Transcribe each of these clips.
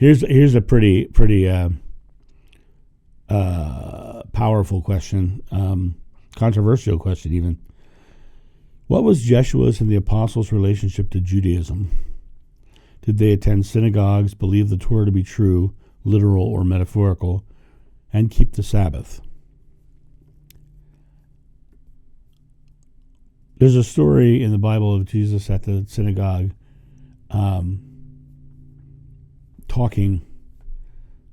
Here's a pretty powerful question, controversial question even. What was Jeshua's and the apostles' relationship to Judaism? Did they attend synagogues, believe the Torah to be true, literal or metaphorical, and keep the Sabbath? There's a story in the Bible of Jesus at the synagogue talking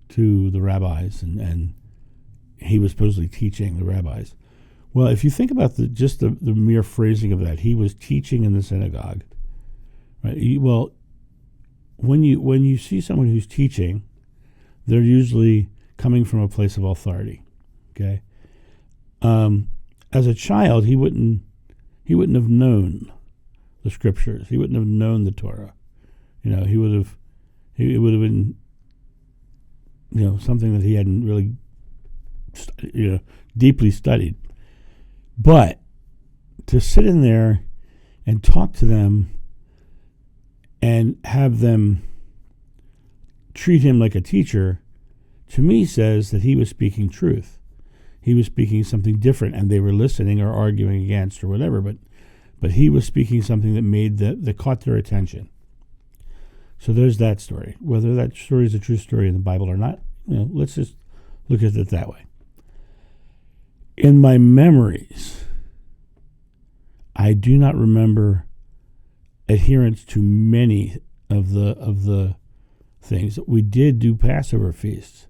to the rabbis, and he was supposedly teaching the rabbis. Well, if you think about the mere phrasing of that, he was teaching in the synagogue. Right? When you see someone who's teaching, they're usually coming from a place of authority. Okay, as a child, he wouldn't have known the scriptures. He wouldn't have known the Torah. It would have been something that he hadn't really deeply studied. But to sit in there and talk to them and have them treat him like a teacher, to me says that he was speaking truth. He was speaking something different, and they were listening or arguing against or whatever, but he was speaking something that caught their attention. So there's that story. Whether that story is a true story in the Bible or not, let's just look at it that way. In my memories, I do not remember adherence to many of the things. We did do Passover feasts,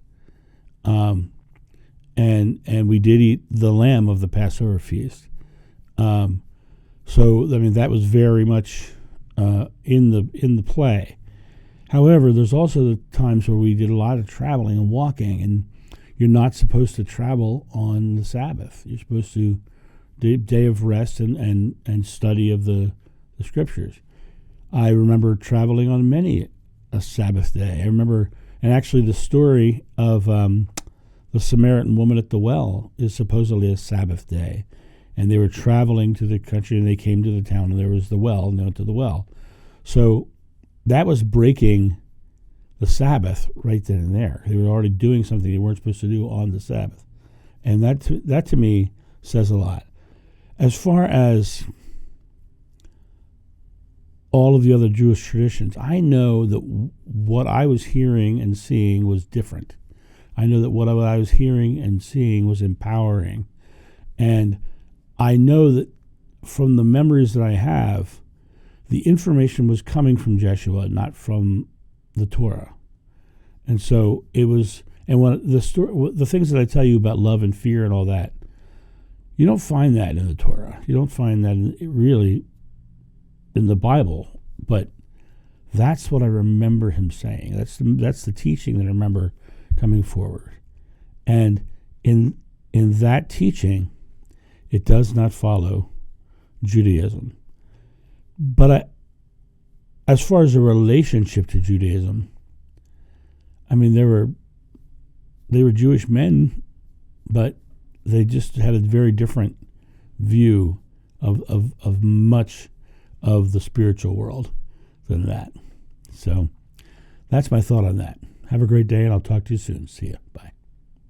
and we did eat the lamb of the Passover feast. So that was very much in the play. However, there's also the times where we did a lot of traveling and walking, and you're not supposed to travel on the Sabbath. You're supposed to day of rest and study of the scriptures. I remember traveling on many a Sabbath day. I remember, and actually the story of the Samaritan woman at the well is supposedly a Sabbath day. And they were traveling to the country, and they came to the town, and there was the well, and they went to the well. So that was breaking the Sabbath right then and there. They were already doing something they weren't supposed to do on the Sabbath. And that to me says a lot. As far as all of the other Jewish traditions, I know that what I was hearing and seeing was different. I know that what I was hearing and seeing was empowering. And I know that from the memories that I have, the information was coming from Jeshua, not from the Torah. And so it was, and when the things that I tell you about love and fear and all that, you don't find that in the Torah. You don't find that really in the Bible. But that's what I remember him saying. That's the teaching that I remember coming forward. And in that teaching, it does not follow Judaism. But as far as the relationship to Judaism, I mean, they were Jewish men, but they just had a very different view of much of the spiritual world than that. So that's my thought on that. Have a great day, and I'll talk to you soon. See ya. Bye.